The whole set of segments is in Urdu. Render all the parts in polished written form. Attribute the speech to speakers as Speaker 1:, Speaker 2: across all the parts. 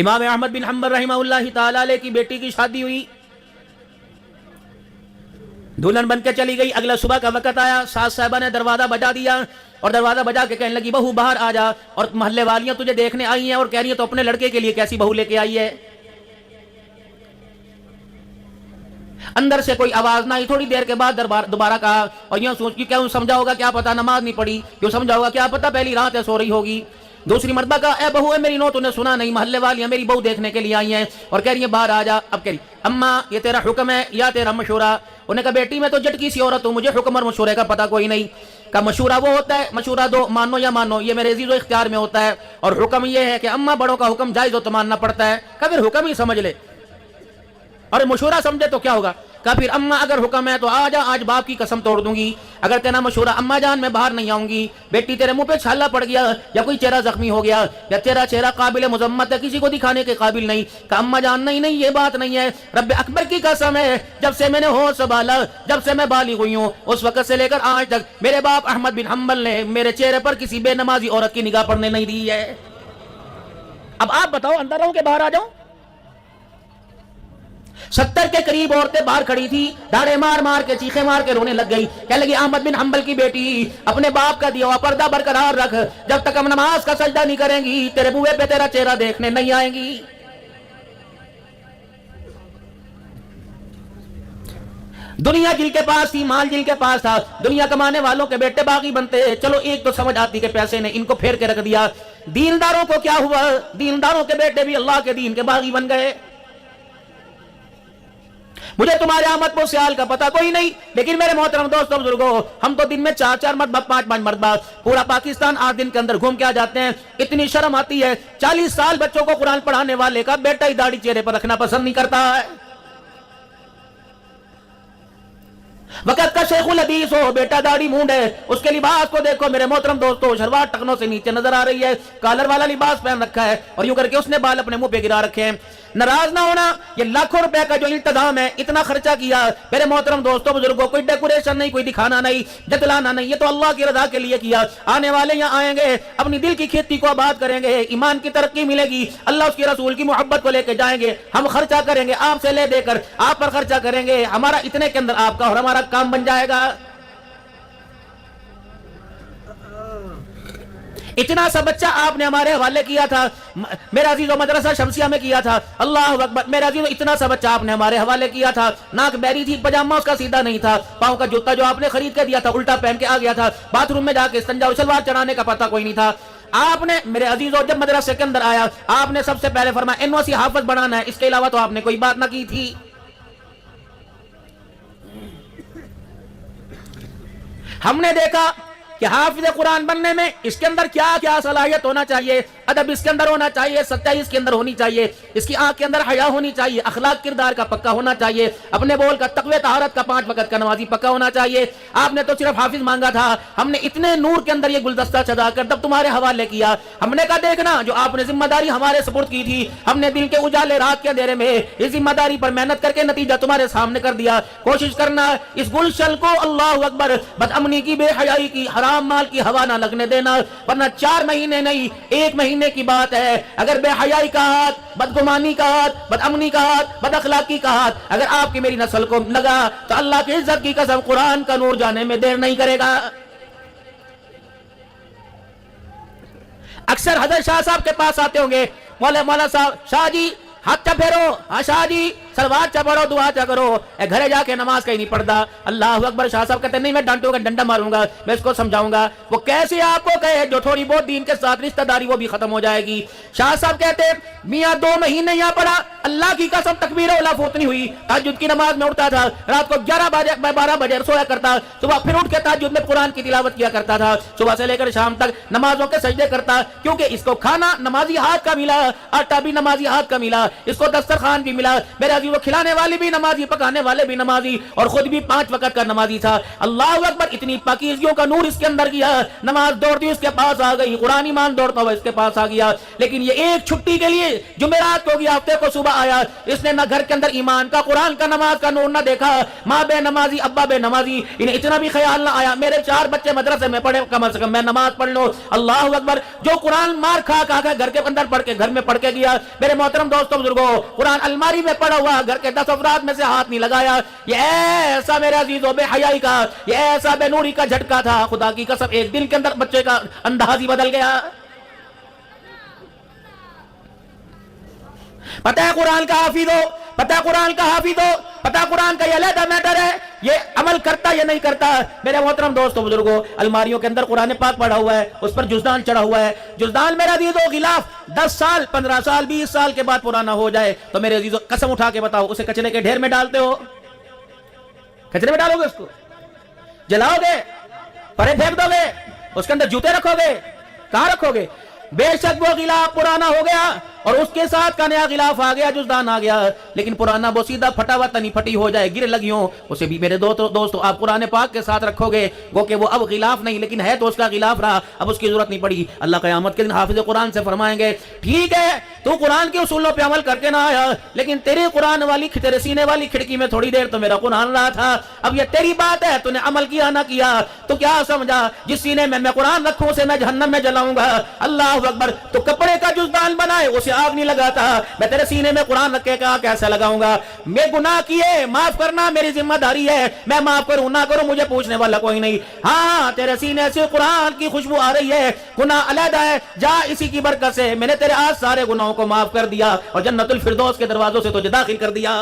Speaker 1: امام احمد بن حنبل رحمہ اللہ تعالی علیہ کی بیٹی کی شادی ہوئی، دلہن بن کے چلی گئی، اگلا صبح کا وقت آیا، ساس صاحبہ نے دروازہ بجا دیا اور دروازہ بجا کے کہنے لگی بہو باہر آ جا، اور محلے والیاں تجھے دیکھنے آئی ہیں اور کہہ رہی ہیں تو اپنے لڑکے کے لیے کیسی بہو لے کے آئی ہے؟ اندر سے کوئی آواز نہ آئی، تھوڑی دیر کے بعد دوبارہ کہا، اور یوں سوچ کی کیوں سمجھا ہوگا کیا پتا نماز نہیں پڑھی، کیوں سمجھا ہوگا کیا پتا پہلی رات ہے سو رہی ہوگی۔ دوسری مرتبہ کہا اے بہو ہے میری نو، تو نے سنا نہیں محلے والیاں میری بہو دیکھنے کے لیے آئی ہیں اور کہہ رہی ہیں باہر آ جا۔ اب کہہ رہی اماں یہ تیرا حکم ہے یا تیرا مشورہ؟ انہوں نے کہا بیٹی میں تو جھٹکی سی عورت ہوں، مجھے حکم اور مشورے کا پتہ کوئی نہیں۔ کہا مشورہ وہ ہوتا ہے، مشورہ دو، مانو یا مانو، یہ میرے عزیز و اختیار میں ہوتا ہے، اور حکم یہ ہے کہ اماں بڑوں کا حکم جائز ہو تو ماننا پڑتا ہے۔ کہا پھر حکم ہی سمجھ لے، اور مشورہ سمجھے تو کیا ہوگا؟ کہا پھر اماں اگر حکم ہے تو آ جا، آج باپ کی قسم توڑ دوں گی، اگر تیرا مشورہ اماں جان میں باہر نہیں آؤں گی، بیٹی تیرے منہ پہ چھالا پڑ گیا یا کوئی چہرہ زخمی ہو گیا یا تیرا چہرہ قابل مذمت ہے کسی کو دکھانے کے قابل نہیں۔ کہا اماں جان نہیں نہیں یہ بات نہیں ہے، رب اکبر کی قسم ہے جب سے میں نے ہوش سنبھالا، جب سے میں بالغ ہوئی ہوں اس وقت سے لے کر آج تک میرے باپ احمد بن حنبل نے میرے چہرے پر کسی بے نمازی عورت کی نگاہ پڑنے نہیں دی ہے۔ اب آپ بتاؤ اندر رہوں کہ باہر آ جاؤں؟ 70 کے قریب عورتیں باہر کھڑی تھی، داڑے مار مار کے چیخیں مار کے رونے لگ گئی، کہنے لگی احمد بن حنبل کی بیٹی اپنے باپ کا دیا ہوا پردہ برقرار رکھ، جب تک ہم نماز کا سجدہ نہیں کریں گی تیرے بوئے پہ تیرا چہرہ دیکھنے نہیں آئیں گی۔ دنیا جل کے پاس تھی، مال جل کے پاس تھا، دنیا کمانے والوں کے بیٹے باغی بنتے، چلو ایک تو سمجھ آتی کہ پیسے نے ان کو پھیر کے رکھ دیا۔ دینداروں کو کیا ہوا؟ دینداروں کے بیٹے بھی اللہ کے دین کے باغی بن گئے۔ مجھے تمہارے آمد و سیال کا پتہ کوئی نہیں، لیکن میرے محترم دوستوں بزرگوں، ہم تو دن میں 4 مرتبہ 5 مرتبہ پورا پاکستان 8 دن کے اندر گھوم کے آ جاتے ہیں، اتنی شرم آتی ہے 40 سال بچوں کو قرآن پڑھانے والے کا بیٹا ہی داڑھی چہرے پر رکھنا پسند نہیں کرتا ہے۔ وقت کا شیخ الحدیث ہو، بیٹا داڑھی مونڈ ہے، اس کے لباس کو دیکھو میرے محترم دوستو، شلوار ٹخنوں سے نیچے نظر آ رہی ہے، کالر والا لباس پہن رکھا ہے اور یوں کر کے اس نے بال اپنے منہ پہ گرا رکھے ہیں۔ ناراض نہ ہونا، یہ لاکھوں روپے کا جو التزام ہے، اتنا خرچہ کیا میرے محترم دوستوں بزرگوں، کوئی ڈیکوریشن نہیں، کوئی دکھانا نہیں، جتلانا نہیں، یہ تو اللہ کی رضا کے لیے کیا۔ آنے والے یہاں آئیں گے، اپنی دل کی کھیتی کو آباد کریں گے، ایمان کی ترقی ملے گی، اللہ اس کے رسول کی محبت کو لے کے جائیں گے، ہم خرچہ کریں گے آپ سے لے دے کر، آپ پر خرچہ کریں گے، ہمارا اتنے کے اندر آپ کا اور ہمارا کام بن جائے گا۔ اتنا سا بچہ آپ نے ہمارے حوالے کیا تھا، میرا عزیزو مدرسہ شمسیہ میں کیا تھا، اللہ اکبر، میرا عزیزو اتنا سا بچہ آپ نے ہمارے حوالے کیا تھا، ناک بیری تھی، پجامہ اس کا سیدھا نہیں تھا، پاؤں کا جوتا جو آپ نے خرید کے دیا تھا الٹا پہن کے آ گیا تھا، باتھ روم میں جا کے استنجا اور شلوار چڑھانے کا پتہ کوئی نہیں تھا۔ آپ نے میرے عزیزو جب مدرسے کے اندر آیا آپ نے سب سے پہلے فرمایا NOC حافظ بنانا ہے، اس کے علاوہ تو آپ نے کوئی بات نہ کی تھی۔ ہم نے دیکھا کہ حافظ قرآن بننے میں اس کے اندر کیا کیا صلاحیت ہونا چاہیے، ادب اس کے اندر ہونا چاہیے، سچائی اس کے اندر ہونی چاہیے، اس کی آنکھ کے اندر حیا ہونی چاہیے، اخلاق کردار کا پکا ہونا چاہیے، اپنے بول کا تقوی طہارت کا 5 وقت کا نمازی پکا ہونا چاہیے۔ آپ نے تو صرف حافظ مانگا تھا، ہم نے اتنے نور کے اندر یہ گلدستہ سجا کر تب تمہارے حوالے کیا۔ ہم نے کہا دیکھنا جو آپ نے ذمہ داری ہمارے سپرد کی تھی، ہم نے دل کے اجالے رات کے اندھیرے میں اس ذمہ داری پر محنت کر کے نتیجہ تمہارے سامنے کر دیا۔ کوشش کرنا اس گلشن کو اللہ اکبر بد امنی کی، بے حیائی کی، حرام مال کی ہوا نہ لگنے دینا، ورنہ 4 مہینے نہیں 1 مہینے کی بات ہے، اگر بے حیائی کا ہاتھ، بدگمانی کا ہاتھ، بد امنی کا ہاتھ، بد اخلاقی کا ہاتھ اگر آپ کی میری نسل کو لگا تو اللہ کی عزت کی قسم قرآن کا نور جانے میں دیر نہیں کرے گا۔ اکثر حضرت شاہ صاحب کے پاس آتے ہوں گے، مولا صاحب شاہ جی ہاتھ چا پھیرو، ہاں شاہ جی سلوات چا پڑھو، دعا چا کرو، گھرے جا کے نماز کہیں نہیں پڑھتا۔ اللہ اکبر، شاہ صاحب کہتے ہیں نہیں میں ڈانٹوں گا، ڈنڈا ماروں گا، میں اس کو سمجھاؤں گا۔ وہ کیسے آپ کو کہے جو تھوڑی بہت دین کے ساتھ رشتہ داری وہ بھی ختم ہو جائے گی۔ شاہ صاحب کہتے ہیں میاں 2 مہینے یہاں پڑھا، اللہ کی قسم تکبیر اولا فوت نہیں ہوئی، تہجد کی نماز میں اٹھتا تھا، رات کو 12 بجے سویا کرتا، صبح پھر اٹھ کے تہجد میں قرآن کی تلاوت کیا کرتا تھا، صبح سے لے کر شام تک نمازوں کے سجدے کرتا، کیونکہ اس کو کھانا نمازی ہاتھ کا ملا، آٹا بھی نمازی ہاتھ کا ملا، اس کو دسترخوان بھی ملا۔ میرا عزیز کھلانے والے بھی نمازی, پکانے والے بھی نمازی, اور خود بھی 5 وقت کا نمازی تھا. اللہ اکبر, اتنی پاکیزگیوں کا نور اس کے اندر کیا, نماز دوڑتی اس کے پاس آ گئی, قرآن ایمان دوڑتا ہوا اس کے پاس آ گیا. لیکن یہ ایک چھٹی کے لیے جمعرات کو گیا, ہفتے کو صبح آیا, اس نے نہ گھر کے اندر ایمان کا, قرآن کا, نماز کا نور نہ دیکھا. ماں بے نمازی, ابا بے نمازی, انہیں اتنا بھی خیال نہ آیا میرے 4 بچے مدرسے میں پڑھے, کم از کم میں نماز پڑھ لوں. اللہ اکبر, جو قرآن مار کھا کھا کے گھر کے اندر پڑھ کے گھر میں پڑھ کے گیا. میرے محترم دوستوں بزرگوں, قرآن الماری میں پڑا ہوا, گھر کے 10 افراد میں سے ہاتھ نہیں لگایا. یہ ایسا میرے عزیزوں بے حیائی کا, یہ ایسا بے نوری کا جھٹکا تھا, خدا کی قسم ایک دن کے اندر بچے کا انداز ہی بدل گیا. پتہ ہے قرآن کا حافظ ہو, پتہ ہے قرآن کا حافظ ہو, پتہ ہے قرآن کا یہ علیحدہ میٹر ہے, یہ عمل کرتا یا نہیں کرتا. میرے محترم دوستوں بزرگوں, الماریوں کے اندر قرآن پاک پڑا ہوا ہے, اس پر جزدان چڑھا ہوا ہے. جزدان میرے عزیزوں غلاف 10 سال 15 سال 20 سال کے بعد پرانا ہو جائے تو میرے عزیزوں قسم اٹھا کے بتاؤ, اسے کچرے کے ڈھیر میں ڈالتے ہو؟ کچرے میں ڈالو گے اس کو؟ جلاؤ گے؟ پرے پھینک دو گے؟ اس کے اندر جوتے رکھو گے؟ کہاں رکھو گے؟ بے شک وہ غلاف پرانا ہو گیا اور اس کے ساتھ کا نیا غلاف آ گیا, جزدان آ گیا, لیکن پرانا وہ سیدھا پھٹا ہوا تنی پھٹی ہو جائے, گر لگی ہو, اسے بھی میرے دوستو آپ قرآن پاک کے ساتھ رکھو گے, گو کہ وہ اب غلاف نہیں لیکن ہے تو اس کا غلاف رہا, اب اس کی ضرورت نہیں پڑی. اللہ قیامت کے دن حافظ قرآن سے فرمائیں گے, ٹھیک ہے تو قرآن کے اصولوں پہ عمل کر کے نہ آیا, لیکن تیرے قرآن والی, تیرے سینے والی کھڑکی میں تھوڑی دیر تو میرا قرآن رہا تھا, اب یہ تیری بات ہے, تو نے عمل کیا نہ کیا تو کیا سمجھا جس سینے میں قرآن رکھوں اسے میں جہنم میں جلاؤں گا. اللہ اکبر, تو کپڑے کا جزدان بنائے اسے آگ نہیں لگاتا, میں تیرے سینے میں قرآن رکھ کے کہا کیسے لگاؤں گا؟ میں گناہ کیے, معاف کرنا میری ذمہ داری ہے, میں معاف کروں نہ کروں مجھے پوچھنے والا کوئی نہیں. ہاں تیرے سینے سے قرآن کی خوشبو آ رہی ہے, گناہ علیحدہ ہے, جا اسی کی برکت سے میں نے تیرے آج سارے گناہوں کو معاف کر دیا اور جنت الفردوس کے دروازوں سے تجھے داخل کر دیا.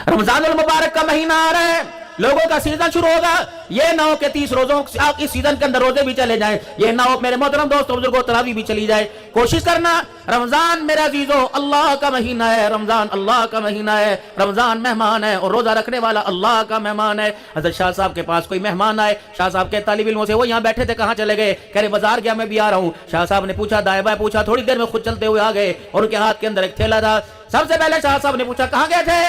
Speaker 1: رمضان المبارک کا مہینہ آ رہا ہے, لوگوں کا سیزن شروع ہوگا. یہ نہ ہو کہ 30 روزوں اس سیزن کے اندر روزے بھی چلے جائیں, یہ نہ ہو میرے محترم دوستوں بزرگوں تراویح بھی چلی جائے. کوشش کرنا, رمضان میرے عزیزوں اللہ کا مہینہ ہے, رمضان اللہ کا مہینہ ہے, رمضان مہمان ہے اور روزہ رکھنے والا اللہ کا مہمان ہے. حضرت شاہ صاحب کے پاس کوئی مہمان آئے, شاہ صاحب کے طالب علموں سے, وہ یہاں بیٹھے تھے, کہاں چلے گئے؟ کہہ رہے بازار گیا, میں بھی آ رہا ہوں. شاہ صاحب نے پوچھا, دائیں بائیں پوچھا, تھوڑی دیر میں خود چلتے ہوئے آ گئے اور ان کے ہاتھ کے اندر ایک تھیلا تھا. سب سے پہلے شاہ صاحب نے پوچھا کہاں گئے تھے؟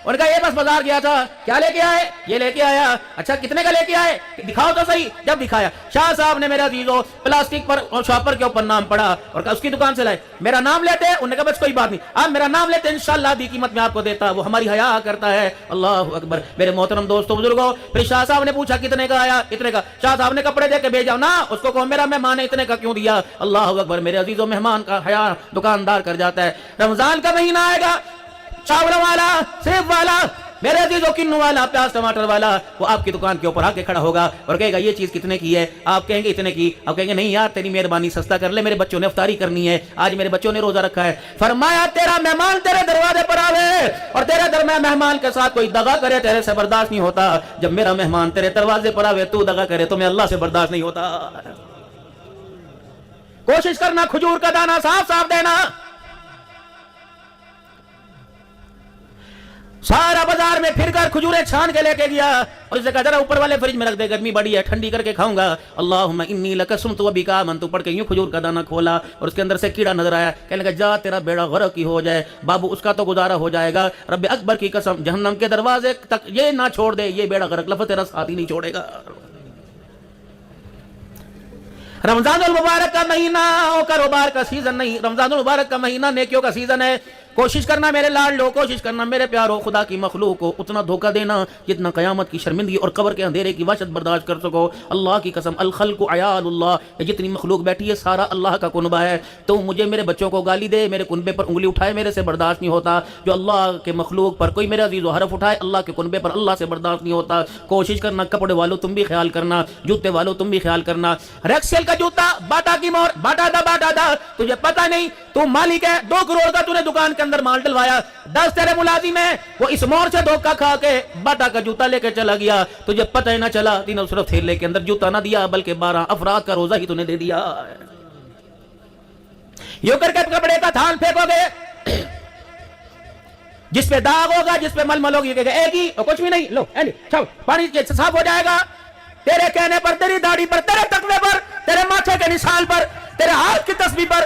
Speaker 1: ان کا یہ بس بازار گیا تھا. کیا لے کے آئے؟ یہ لے کے آیا. اچھا کتنے کا لے کے آئے؟ دکھاؤ تو صحیح. جب دکھایا, شاہ صاحب نے میرے عزیزوں پلاسٹک پر اور شاپر کے اوپر نام پڑھا اور اس کی دکان سے لائے. میرا نام لیتے ہیں؟ انہوں نے کہا بس کوئی بات نہیں, آپ میرا نام لیتے ہیں انشاءاللہ آدھی قیمت میں آپ کو دیتا. وہ ہماری حیا کرتا ہے. اللہ اکبر. میرے محترم دوستوں بزرگوں, پھر شاہ صاحب نے پوچھا کتنے کا آیا؟ اتنے کا. شاہ صاحب نے کپڑے دے کے بھیجا نا, اس کو کہو میرا مہمان ہے, اتنے کا کیوں دیا؟ اللہ اکبر. میرے عزیزوں مہمان کا حیا دکاندار کر جاتا ہے. رمضان کا مہینہ آئے گا, چاول والا, سیب والا, میرے عزیزوں کنو والا, پیاز ٹماٹر والا, وہ آپ کی دکان کے اوپر آ کے کھڑا ہوگا اور کہے گا یہ چیز کتنے کی ہے؟ آپ کہیں گے اتنے کی. آپ کہیں گے نہیں یار تیری مہربانی سستا کر لے, میرے بچوں نے افطاری کرنی ہے, آج میرے بچوں نے روزہ رکھا ہے. فرمایا تیرا مہمان تیرے دروازے پر آوے اور تیرے درمیان مہمان کے ساتھ کوئی دغا کرے, تیرے سے برداشت نہیں ہوتا. جب میرا مہمان تیرے دروازے پر آوے تو دغا کرے تو میں اللہ سے برداشت نہیں ہوتا. کوشش کرنا کھجور کا دانہ صاف صاف دینا. سارا بازار میں پھر کر کھجوریں چھان کے لے کے گیا اور اسے کہا ذرا اوپر والے فریج میں رکھ دے, گرمی بڑی ہے, ٹھنڈی کر کے کھاؤں گا. اللہم انی لک صمت و بک آمنت پڑھ کے یوں کھجور کا دانہ کھولا اور اس کے اندر سے کیڑا نظر آیا. کہنے لگا جا تیرا بیڑا غرق ہی ہو جائے بابو, اس کا تو گزارا ہو جائے گا. رب اکبر کی قسم جہنم کے دروازے تک یہ نہ چھوڑ دے, یہ بیڑا غرق لفظ تیرا ساتھ ہی نہیں چھوڑے گا. رمضان المبارک کا مہینہ کاروبار کا سیزن نہیں, رمضان المبارک کا مہینہ نیکیوں کا سیزن ہے. کوشش کرنا میرے لاڈلو, کوشش کرنا میرے پیارو, خدا کی مخلوق کو اتنا دھوکہ دینا جتنا قیامت کی شرمندگی اور قبر کے اندھیرے کی وحشت برداشت کر سکو. اللہ کی قسم, الخلق عیال اللہ, یہ جتنی مخلوق بیٹھی ہے سارا اللہ کا کنبہ ہے. تو مجھے میرے بچوں کو گالی دے, میرے کنبے پر انگلی اٹھائے, میرے سے برداشت نہیں ہوتا. جو اللہ کے مخلوق پر کوئی میرے عزیز و حرف اٹھائے, اللہ کے کنبے پر اللہ سے برداشت نہیں ہوتا. کوشش کرنا کپڑے والوں تم بھی خیال کرنا, جوتے والوں تم بھی خیال کرنا. ریکسل کا جوتا, باٹا کی مور, باٹا دا, تجھے پتہ نہیں تو مالک ہے, 2 کروڑ کا تو نے دکان کے اندر مال ڈلوایا, 10 تیرے ملازم ہیں, وہ اس مور سے دھوکہ کھا کے باٹا کا جوتا لے کے چلا گیا, تجھے پتہ ہی نہ چلا. تینوں صرف تھیلے کے اندر جوتا نہ دیا بلکہ 12 افراد کا روزہ ہی تو نے دے دیا. یوں کر کے کپڑے کا تھان پھینکو گے, جس پہ داغ ہوگا, جس پہ مل ہوگی, ایک ہی اور کچھ بھی نہیں, لو پانی صاف ہو جائے گا. تیرے کہنے پر, تیری داڑھی پر, تیرے تقوی پر, تیرے ماتھے کے نشان پر, تیرے ہاتھ کی تسبیح پر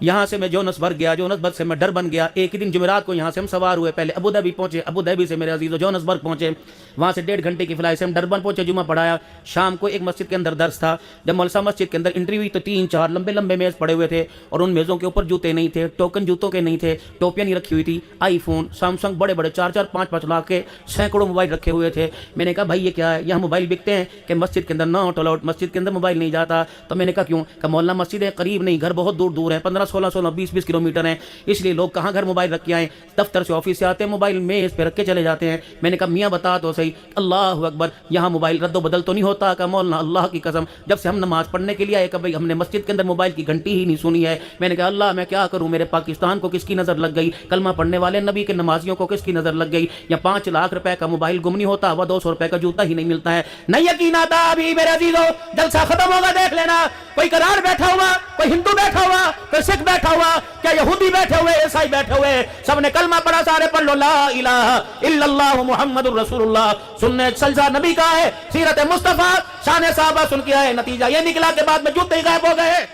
Speaker 1: یہاں سے میں جونسبرگ گیا, جونسبرگ سے میں ڈربن گیا. ایک ہی دن جمعرات کو یہاں سے ہم سوار ہوئے, پہلے ابو دھابی پہنچے, ابو دھابی سے میرے عزیزو جونسبرگ پہنچے, وہاں سے 1.5 گھنٹے کی فلائٹ سے ہم ڈربن پہنچے, جمعہ پڑھایا. شام کو ایک مسجد کے اندر درس تھا. جب مولسا مسجد کے اندر انٹری ہوئی تو 3-4 لمبے لمبے میز پڑے ہوئے تھے, اور ان میزوں کے اوپر جوتے نہیں تھے, ٹوکن جوتوں کے نہیں تھے, ٹوپیاں نہیں رکھی ہوئی تھی. آئی فون, سیمسنگ بڑے بڑے 4-4 5-5 لاکھ کے سینکڑوں موبائل رکھے ہوئے تھے. میں نے کہا بھائی یہ کیا ہے, یہاں موبائل بکتے ہیں کہ مسجد کے اندر ناٹ الاؤڈ, مسجد کے اندر موبائل نہیں جاتا. تو میں نے کہا کیوں, کہ مولانا مسجد ہے قریب نہیں, گھر بہت دور دور ہے, 15-16 کلومیٹر ہیں, اس لیے لوگ کہاں گھر موبائل رکھ کے آئیں, دفتر سے آفس سے آتے ہیں موبائل میز پہ رکھ کے چلے جاتے ہیں. میں نے کہا میاں بتا تو صحیح, اللہ اکبر, یہاں موبائل رد و بدل تو نہیں ہوتا؟ کہ مولانا اللہ کی قسم جب سے ہم نماز پڑھنے کے لیے آئے کہ بھائی ہم نے مسجد کے اندر موبائل کی گھنٹی ہی نہیں سنی ہے. میں نے کہا اللہ میں کیا کروں, میرے پاکستان کو کس کی نظر لگ گئی, کلمہ پڑھنے والے نبی کے نمازیوں کو کس کی نظر لگ گئی, یا 5 لاکھ روپے کا موبائل گم نہیں ہوتا, وہ 200 روپے کا جوتا ہی نہیں ملتا ہے. نہیں یقین آتا ابھی میرے عزیزو, جلسہ ختم ہوگا دیکھ لینا, کوئی قرار بیٹھا ہوا, کوئی ہندو بیٹھا ہوا, کوئی سکھ بیٹھا ہوا, کیا یہودی بیٹھے ہوئے, عیسائی بیٹھے ہوئے, سب نے کلمہ پڑھا, سارے پڑھ لو لا الہ الا اللہ محمد الرسول اللہ. سننے سلسلہ نبی کا ہے, سیرت مصطفیٰ, شان صحابہ سن کے آئے, نتیجہ یہ نکلا کے بعد میں جوتے ہی غائب ہو گئے.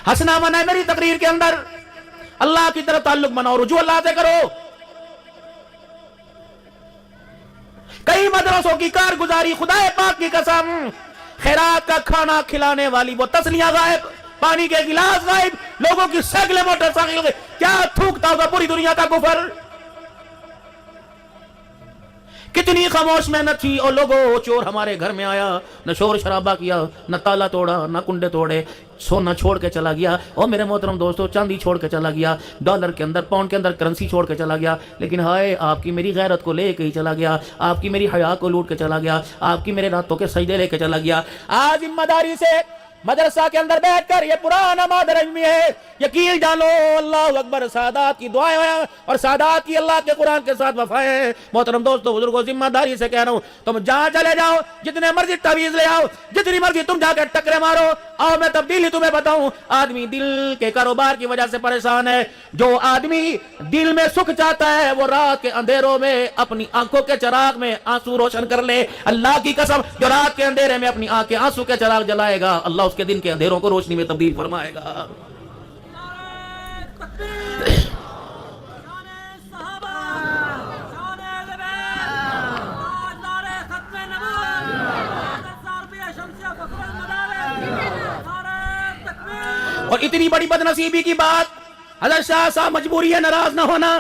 Speaker 1: ہنسنا منع ہے میری تقریر کے اندر, اللہ کی طرف تعلق بناؤ, رجوع اللہ سے کرو. کئی مدرسوں کی کارگزاری, خدا پاک کی قسم, خیرات کا کھانا کھلانے والی وہ تسلیاں غائب, پانی کے گلاس غائب, لوگوں کی سائیکلیں موٹر سائیکل, کیا تھوکتا ہوگا پوری دنیا کا کفر. کتنی خاموش محنت تھی, اور لوگوں چور ہمارے گھر میں آیا, نہ شور شرابہ کیا, نہ تالا توڑا, نہ کنڈے توڑے, سونا چھوڑ کے چلا گیا. اور میرے محترم دوستو, چاندی چھوڑ کے چلا گیا, ڈالر کے اندر, پاؤنڈ کے اندر کرنسی چھوڑ کے چلا گیا. لیکن ہائے آپ کی میری غیرت کو لے کے ہی چلا گیا, آپ کی میری حیا کو لوٹ کے چلا گیا, آپ کی میرے راتوں کے سجدے لے کے چلا گیا. آج ذمہ داری سے مدرسہ کے اندر بیٹھ کر یہ پرانا مادر علمی ہے, یقین جانو اللہ اکبر, سادات کی دعائیں ہیں اور سادات کی اللہ کے قرآن کے ساتھ وفائیں ہیں. محترم دوستو بزرگوں, ذمہ داری سے کہہ رہا ہوں, تم جہاں چلے جاؤ, جتنے مرضی تعویذ لے آؤ, جتنی مرضی تم جا کے ٹکرے مارو, اور میں تبدیلی تمہیں بتاؤں. آدمی دل کے کاروبار کی وجہ سے پریشان ہے. جو آدمی دل میں سکھ چاہتا ہے وہ رات کے اندھیروں میں اپنی آنکھوں کے چراغ میں آنسو روشن کر لے. اللہ کی قسم, جو رات کے اندھیرے میں اپنی آنکھ کے آنسو کے چراغ جلائے گا, اللہ اس کے دن کے اندھیروں کو روشنی میں تبدیل فرمائے گا. اور اتنی بڑی بدنصیبی کی بات, حضرت شاہ صاحب مجبوری ہے ناراض نہ ہونا,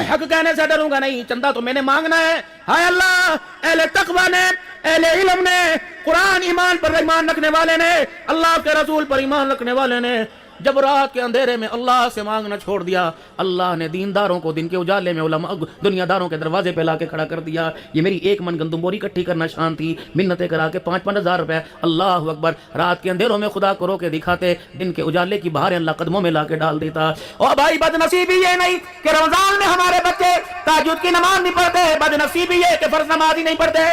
Speaker 1: حق کہنے سے ڈروں گا نہیں, چندہ تو میں نے مانگنا ہے. ہائے اللہ, اہل تقوی نے, اہل علم نے, قرآن ایمان پر ایمان رکھنے والے نے, اللہ کے رسول پر ایمان رکھنے والے نے, جب رات کے اندھیرے میں اللہ سے مانگنا چھوڑ دیا, اللہ نے دینداروں کو دن کے اجالے میں علماء دنیا داروں کے دروازے پہ لا کے کھڑا کر دیا. یہ میری 1 من گندم بوری اکٹھی کرنا شان تھی, منتیں کرا کے 5-5 ہزار روپے, اللہ اکبر, رات کے اندھیروں میں خدا کو رو کے دکھاتے, دن کے اجالے کی بہاریں اللہ قدموں میں لا کے ڈال دیتا. اور بھائی بدنصیبی یہ نہیں کہ رمضان میں ہمارے بچے تہجد کی نماز نہیں پڑھتے, بدنصیبی یہ کہ فرض نماز ہی نہیں پڑھتے.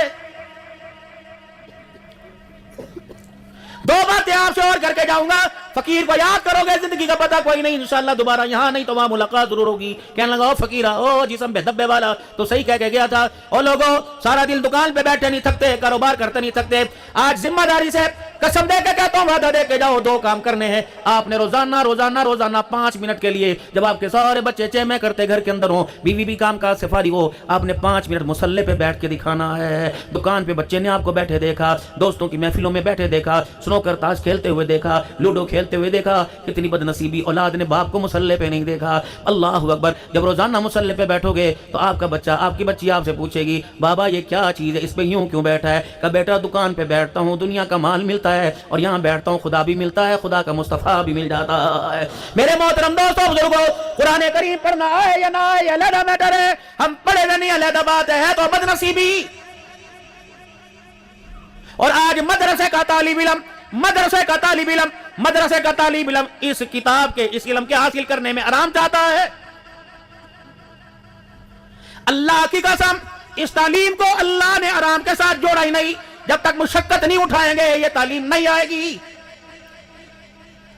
Speaker 1: 2 باتیں آپ سے اور کر کے جاؤں گا, فقیر کو یاد کرو گے, زندگی کا پتہ کوئی نہیں, انشاءاللہ دوبارہ یہاں نہیں تو وہاں ملاقات ضرور ہوگی. کہنے لگا او فقیرہ, او جسم پہ دبے والا, تو صحیح کہہ کے گیا تھا. اور لوگوں سارا دن دکان پہ بیٹھے نہیں تھکتے, کاروبار کرتے نہیں تھکتے. آج ذمہ داری سے قسم دے کے کہتا ہوں, وعدہ دے کے جاؤ, 2 کام کرنے ہیں آپ نے روزانہ 5 منٹ کے لیے, جب آپ کے سارے بچے چیمے کرتے گھر کے اندر ہوں, بیوی بھی کام کاج سے فارغ ہو, آپ نے 5 منٹ مصلی پہ بیٹھ کے دکھانا ہے. دکان پہ بچے نے آپ کو بیٹھے دیکھا, دوستوں کی محفلوں میں بیٹھے دیکھا, سنوکر تاش کھیلتے ہوئے دیکھا, لوڈو کھیلتے ہوئے دیکھا, کتنی بدنصیبی اولاد نے باپ کو مصلی پہ نہیں دیکھا. اللہ اکبر, جب روزانہ مصلی پہ بیٹھو گے تو آپ کا بچہ, آپ کی بچی آپ سے پوچھے گی, بابا یہ کیا چیز ہے, اس پہ یوں کیوں بیٹھا ہے؟ کہ بیٹا دکان پہ بیٹھتا ہوں, دنیا کا مال ملتا ہے, اور یہاں بیٹھتا ہوں خدا بھی ملتا ہے, خدا کا مصطفیٰ بھی مل جاتا ہے. میرے محترم دوستوں بزرگوں, قرآن کریم پڑھنا آئے یا نہ آئے یہ علیحدہ میٹر ہے, ہم پڑھے گا نہیں علیحدہ بات ہے, تو بدنصیبی. اور آج مدرسے کا طالب علم اس کتاب کے, اس علم کے حاصل کرنے میں آرام چاہتا ہے. اللہ کی قسم, اس تعلیم کو اللہ نے آرام کے ساتھ جوڑا ہی نہیں. جب تک مشقت نہیں اٹھائیں گے یہ تعلیم نہیں آئے گی.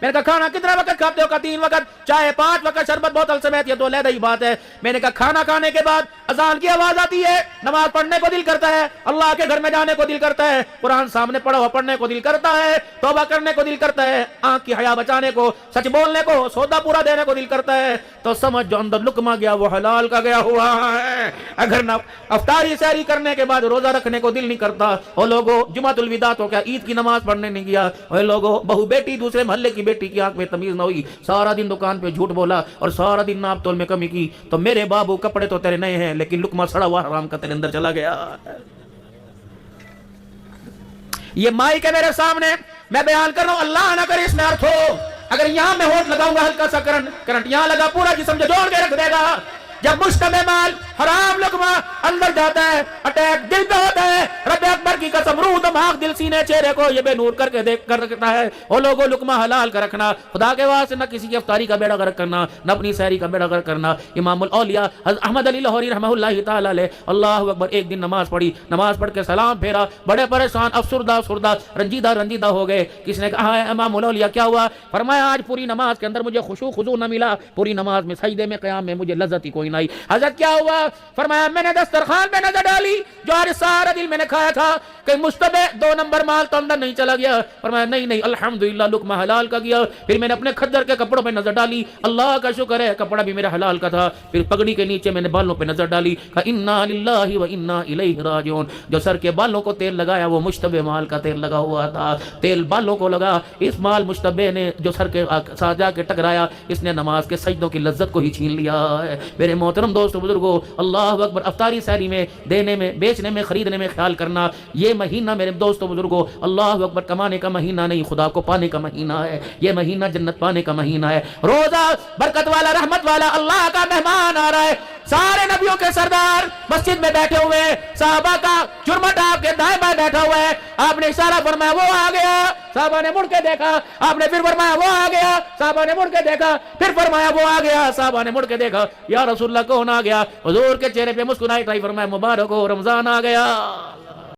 Speaker 1: میں نے کہا کھانا کتنا وقت کھاتے ہو؟ کہا 3 وقت، چائے 5 وقت، شربت بوتل سمیت، یہ تو علیحدہ ہی بات ہے۔ میں نے کہا کھانا کھانے کے بعد اذان کی آواز آتی ہے، نماز پڑھنے کو دل کرتا ہے، اللہ کے گھر میں جانے کو دل کرتا ہے، قرآن سامنے پڑھا ہوا پڑھنے کو دل کرتا ہے، توبہ کرنے کو دل کرتا ہے، آنکھ کی حیا بچانے کو، سچ بولنے کو، سودا پورا دینے کو دل کرتا ہے، تو سمجھ جو اندر لقمہ گیا وہ حلال کا گیا ہوا ہے۔ اگر نہ افطاری سحری کرنے کے بعد روزہ رکھنے کو دل نہیں کرتا، اور لوگوں جمعۃ الوداع تو کیا عید کی نماز پڑھنے نہیں گیا، اور لوگوں بہو بیٹی دوسرے محلے کی بیٹی کی آنکھ میں تمیز نہ ہوئی، سارا دن دکان پہ جھوٹ بولا اور سارا دن ناپ تول میں کمی کی، تو میرے بابو کپڑے تو تیرے نئے ہیں لیکن لقمہ سڑا ہوا حرام کا تیرے اندر چلا گیا۔ یہ مائک ہے میرے سامنے، میں بیان کر رہا ہوں، اللہ نہ کرے اس میں ارتھ ہو، اگر یہاں میں ہونٹ لگاؤں گا ہلکا سا کرنٹ یہاں لگا، پورا جسم جوڑ کے رکھ دے گا۔ جب مشتبہ مال حرام لقمہ اندر جاتا ہے، اٹیک دل پہ ہوتا ہے، رب اکبر کی قسم روح دماغ دل سینے چہرے کو یہ بے نور کر کے دیکھ کر رکھتا ہے۔ اور لوگوں لقمہ حلال کا رکھنا، خدا کے واسطے نہ کسی کی افطاری کا بیڑا غرق کرنا، نہ اپنی سحری کا بیڑا غرق کرنا۔ امام الاولیاء حضرت احمد علی لاہوری رحمہ اللہ تعالی علیہ، اللہ اکبر، ایک دن نماز پڑھی، نماز پڑھ کے سلام پھیرا، بڑے پریشان، افسردہ رنجیدہ ہو گئے۔ کس نے کہا ہے امام الاولیاء کیا ہوا؟ فرمایا آج پوری نماز کے اندر مجھے خشوع خضوع نہ ملا، پوری نماز میں سجدے میں قیام میں مجھے لذت ہی کوئی نہ آئی۔ حضرت کیا ہوا؟ فرمایا میں نے دسترخوان پہ نظر ڈالی، جو آج سارا دل میں نے کھایا تھا، کہ مشتبہ 2 نمبر مال تو اندر نہیں چلا گیا؟ فرمایا نہیں الحمدللہ لقمہ حلال کا گیا۔ پھر میں نے اپنے کھدر کے کپڑوں پہ نظر ڈالی، اللہ کا شکر ہے کپڑا بھی میرا حلال کا تھا۔ پھر پگڑی کے نیچے میں نے بالوں پہ نظر ڈالی، کہا انا للہ و انا الیہ راجعون، جو سر کے بالوں کو تیل لگایا وہ مشتبہ مال کا تیل لگا ہوا تھا، تیل بالوں کو لگا، اس مال مشتبہ نے جو سر کے ساتھ جا کے ٹکرایا، اس نے نماز کے سجدوں کی لذت کو ہی چھین لیا ہے۔ میرے محترم دوستو بزرگو، اللہ اکبر، افطاری سحری میں، دینے میں، بیچنے میں، خریدنے میں خیال کرنا۔ یہ مہینہ میرے دوستو بزرگو اللہ اکبر کمانے کا مہینہ نہیں، خدا کو پانے کا مہینہ ہے۔ یہ مہینہ جنت پانے کا مہینہ ہے۔ روزہ برکت والا، رحمت والا، اللہ کا مہمان آ رہا ہے، سارے نبیوں کے سردار مسجد میں بیٹھے ہوئے، صحابہ کا جرمٹ آپ کے دائیں بائیں بیٹھا ہوا ہے، آپ نے اشارہ فرمایا وہ آ گیا، صحابہ نے مڑ کے دیکھا، آپ نے پھر فرمایا وہ آ گیا، صحابہ نے مڑ کے دیکھا، پھر فرمایا وہ آ گیا، صحابہ نے مڑ کے دیکھا، یا رسول اللہ کون آ گیا؟ حضور کے چہرے پہ مسکراہٹ آئی، فرمایا مبارک ہو رمضان آ گیا۔